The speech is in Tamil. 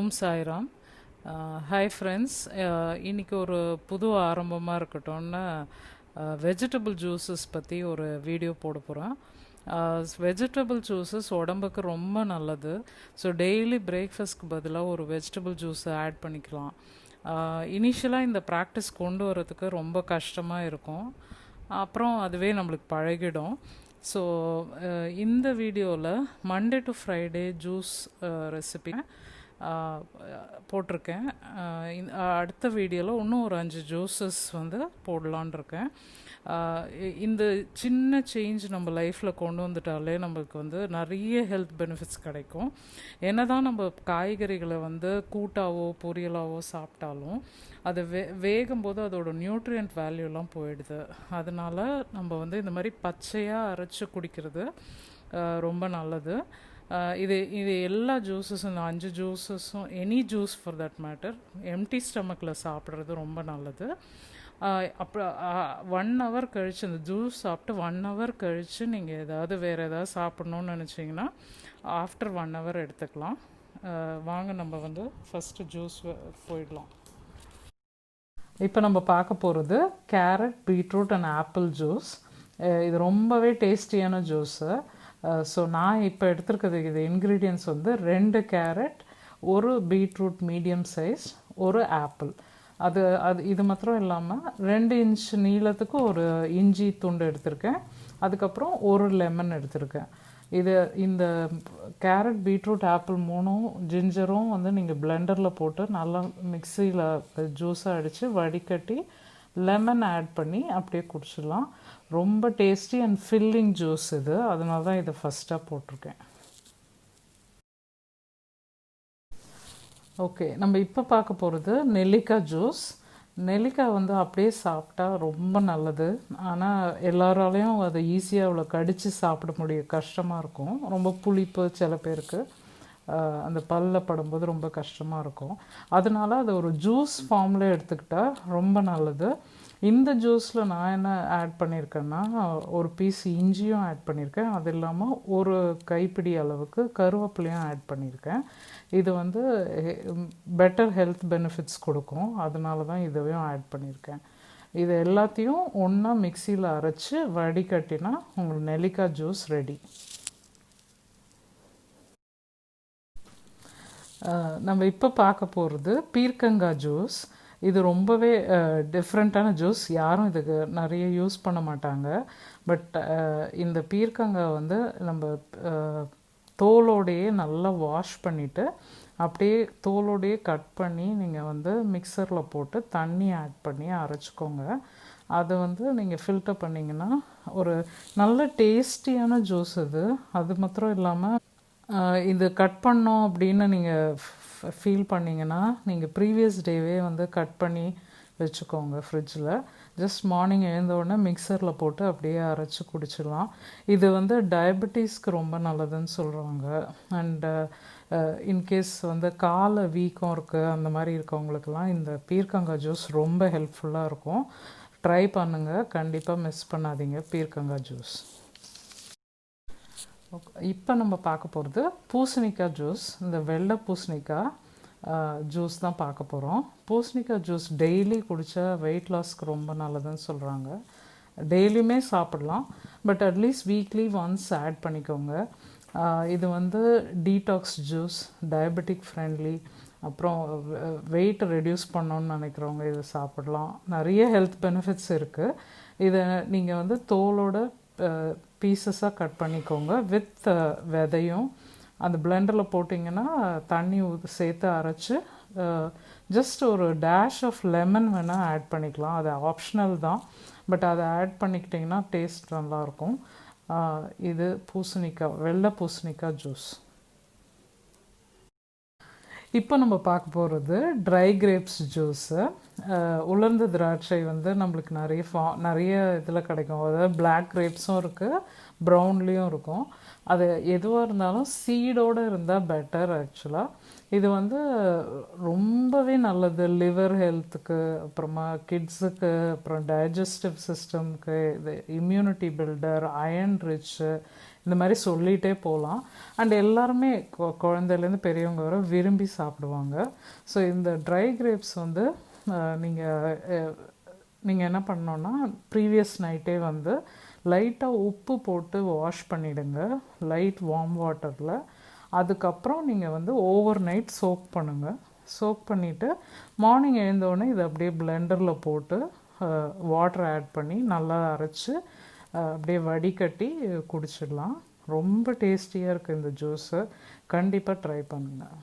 ஓம் சாய்ராம். Hi friends. இன்றைக்கி ஒரு புது ஆரம்பமாக இருக்கட்டும்னு வெஜிடபிள் ஜூஸஸ் பற்றி ஒரு வீடியோ போட போகிறேன். வெஜிடபிள் ஜூஸஸ் உடம்புக்கு ரொம்ப நல்லது. ஸோ டெய்லி பிரேக்ஃபாஸ்ட்க்கு பதிலாக ஒரு வெஜிடபிள் ஜூஸை ஆட் பண்ணிக்கலாம். இனிஷியலாக இந்த ப்ராக்டிஸ் கொண்டு வரதுக்கு ரொம்ப கஷ்டமாக இருக்கும், அப்புறம் அதுவே நம்மளுக்கு பழகிடும். ஸோ இந்த வீடியோவில் Monday to Friday juice recipe போட்டிருக்கேன். அடுத்த வீடியோவில் இன்னும் ஒரு 5 ஜூஸஸ் வந்து போடலான் இருக்கேன். இந்த சின்ன சேஞ்ச் நம்ம லைஃப்பில் கொண்டு வந்துட்டாலே நம்மளுக்கு வந்து நிறைய ஹெல்த் பெனிஃபிட்ஸ் கிடைக்கும். என்ன தான் நம்ம காய்கறிகளை வந்து கூட்டாவோ பொரியலாவோ சாப்பிட்டாலும் அது வேகும் போது அதோட நியூட்ரியன்ட் வேல்யூலாம் போயிடுது. அதனால் நம்ம வந்து இந்த மாதிரி பச்சையாக அரைச்சி குடிக்கிறது ரொம்ப நல்லது. இது எல்லா ஜூஸஸும், இந்த 5 ஜூஸஸும், any juice for that matter, empty ஸ்டமக்கில் சாப்பிட்றது ரொம்ப நல்லது. அப்புறம் 1 hour கழித்து, அந்த ஜூஸ் சாப்பிட்டு 1 hour கழித்து நீங்கள் வேறு ஏதாவது சாப்பிட்ணுன்னு நினச்சிங்கன்னா ஆஃப்டர் 1 hour எடுத்துக்கலாம். வாங்க நம்ம வந்து ஃபஸ்ட்டு ஜூஸ் போயிடலாம். இப்போ நம்ம பார்க்க போகிறது carrot, beetroot and apple juice. இது ரொம்பவே டேஸ்டியான ஜூஸு. ஸோ நான் இப்போ எடுத்துருக்கிறது இது இன்க்ரீடியன்ட்ஸ் வந்து 2 carrot, 1 beetroot medium size, 1 apple. இது மாத்திரம் இல்லாமல் 2 inch நீளத்துக்கு ஒரு இஞ்சி துண்டு எடுத்திருக்கேன். அதுக்கப்புறம் 1 லெமன் எடுத்திருக்கேன். இந்த கேரட், பீட்ரூட், ஆப்பிள் 3ம் ஜிஞ்சரும் வந்து நீங்கள் பிளெண்டரில் போட்டு நல்லா மிக்சியில் ஜூஸாக அடித்து வடிகட்டி லெமன் ஆட் பண்ணி அப்படியே குடிச்சிடலாம். ரொம்ப டேஸ்டி அண்ட் ஃபில்லிங் ஜூஸ் இது, அதனால தான் இதை ஃபஸ்ட்டாக போட்டிருக்கேன். ஓகே, நம்ம இப்போ பார்க்க போகிறது நெல்லிக்காய் ஜூஸ். நெல்லிக்காய் வந்து அப்படியே சாப்பிட்டா ரொம்ப நல்லது. ஆனால் எல்லாராலையும் அதை ஈஸியாக அவ்வளோ கடித்து சாப்பிட முடியும், கஷ்டமாக இருக்கும். ரொம்ப புளிப்பு சில பேருக்கு அந்த பல்ல படும்போது ரொம்ப கஷ்டமாக இருக்கும். அதனால அதை ஒரு ஜூஸ் ஃபார்மில் எடுத்துக்கிட்டால் ரொம்ப நல்லது. இந்த ஜூஸில் நான் என்ன ஆட் பண்ணியிருக்கேன்னா, ஒரு பீஸ் இஞ்சியும் ஆட் பண்ணியிருக்கேன். அது இல்லாமல் ஒரு கைப்பிடி அளவுக்கு கருவேப்பிலையும் ஆட் பண்ணியிருக்கேன். இது வந்து பெட்டர் ஹெல்த் பெனிஃபிட்ஸ் கொடுக்கும், அதனால தான் இதையும் ஆட் பண்ணியிருக்கேன். இது எல்லாத்தையும் ஒன்றா மிக்சியில் அரைச்சி வடிகட்டினா உங்களுக்கு நெல்லிக்காய் ஜூஸ் ரெடி. நம்ம இப்போ பார்க்க போகிறது பீர்க்கங்காய் ஜூஸ். இது ரொம்பவே டிஃப்ரெண்ட்டான ஜூஸ். யாரும் இதுக்கு நிறைய யூஸ் பண்ண மாட்டாங்க. பட் இந்த பீர்க்கங்காய் வந்து நம்ம தோலோடையே நல்லா வாஷ் பண்ணிவிட்டு அப்படியே தோலோடையே கட் பண்ணி நீங்கள் வந்து மிக்சரில் போட்டு தண்ணி ஆட் பண்ணி அரைச்சிக்கோங்க. அதை வந்து நீங்கள் ஃபில்டர் பண்ணிங்கன்னா ஒரு நல்ல டேஸ்டியான ஜூஸ் இது. அது மாத்திரம் இல்லாமல் இது கட் பண்ணோம் அப்படின்னு நீங்கள் ஃபீல் பண்ணிங்கன்னா நீங்கள் ப்ரீவியஸ் டேவே வந்து கட் பண்ணி வச்சுக்கோங்க ஃப்ரிட்ஜில். ஜஸ்ட் மார்னிங் எழுந்தவுடனே மிக்சரில் போட்டு அப்படியே அரைச்சி குடிச்சிடலாம். இது வந்து டயபெட்டிஸ்க்கு ரொம்ப நல்லதுன்னு சொல்கிறாங்க. அண்டு இன்கேஸ் வந்து காலை வீக்கம் இருக்குது அந்த மாதிரி இருக்கவங்களுக்கெல்லாம் இந்த பீர்க்கங்காய் ஜூஸ் ரொம்ப ஹெல்ப்ஃபுல்லாக இருக்கும். ட்ரை பண்ணுங்கள், கண்டிப்பாக மிஸ் பண்ணாதீங்க பீர்க்கங்காய் ஜூஸ். இப்போ நம்ம பார்க்க போகிறது பூசணிக்காய் ஜூஸ். இந்த வெள்ளை பூசணிக்காய் ஜூஸ் தான் பார்க்க போகிறோம். பூசணிக்காய் ஜூஸ் டெய்லி குடித்தா வெயிட் லாஸ்க்கு ரொம்ப நல்லதுன்னு சொல்கிறாங்க. டெய்லியுமே சாப்பிடலாம், but at least weekly once add பண்ணிக்கோங்க. இது வந்து டீடாக்ஸ் ஜூஸ், டயபெட்டிக் ஃப்ரெண்ட்லி, அப்புறம் வெயிட் ரெடியூஸ் பண்ணணுன்னு நினைக்கிறவங்க இதை சாப்பிடலாம். நிறைய ஹெல்த் பெனிஃபிட்ஸ் இருக்குது. இதை நீங்கள் வந்து தோலோட பீசஸாக கட் பண்ணிக்கோங்க வித் விதையும். அந்த பிளெண்டரில் போட்டிங்கன்னா தண்ணி சேர்த்து அரைச்சி ஜஸ்ட் ஒரு டேஷ் ஆஃப் லெமன் வேணால் ஆட் பண்ணிக்கலாம். அது ஆப்ஷனல் தான், பட் அதை ஆட் பண்ணிக்கிட்டிங்கன்னா டேஸ்ட் நல்லாயிருக்கும். இது பூசணிக்காய், வெள்ளை பூசணிக்காய் ஜூஸ். இப்போ நம்ம பார்க்க போகிறது ட்ரை கிரேப்ஸ் ஜூஸு. உலர்ந்த திராட்சை வந்து நம்மளுக்கு நிறைய இதில் கிடைக்கும். அதாவது பிளாக் கிரேப்ஸும் இருக்குது, ப்ரௌன்லேயும் இருக்கும். அது எதுவாக இருந்தாலும் சீடோடு இருந்தால் பெட்டர் ஆக்சுவலாக. இது வந்து ரொம்பவே நல்லது லிவர் ஹெல்த்துக்கு, அப்புறமா கிட்ஸுக்கு, அப்புறம் டைஜஸ்டிவ் சிஸ்டம்க்கு, இது இம்யூனிட்டி பில்டர், அயன் ரிச்சு, இந்த மாதிரி சொல்லிகிட்டே போகலாம். அண்ட் எல்லாருமே குழந்தையிலேருந்து பெரியவங்க வர விரும்பி சாப்பிடுவாங்க. ஸோ இந்த ட்ரை கிரேப்ஸ் வந்து நீங்கள் என்ன பண்ணோன்னா ப்ரீவியஸ் நைட்டே வந்து லைட்டாக உப்பு போட்டு வாஷ் பண்ணிவிடுங்க, லைட் வார்ம் வாட்டரில். அதுக்கப்புறம் நீங்கள் வந்து ஓவர் நைட் சோக் பண்ணுங்கள். சோக் பண்ணிவிட்டு மார்னிங் எழுந்தோடனே இதை அப்படியே பிளெண்டரில் போட்டு வாட்டர் ஆட் பண்ணி நல்லா அரைச்சி அப்படியே வடிகட்டி குடிச்சிடலாம். ரொம்ப டேஸ்டியாக இருக்குது இந்த ஜூஸு. கண்டிப்பாக ட்ரை பண்ணுங்கள்.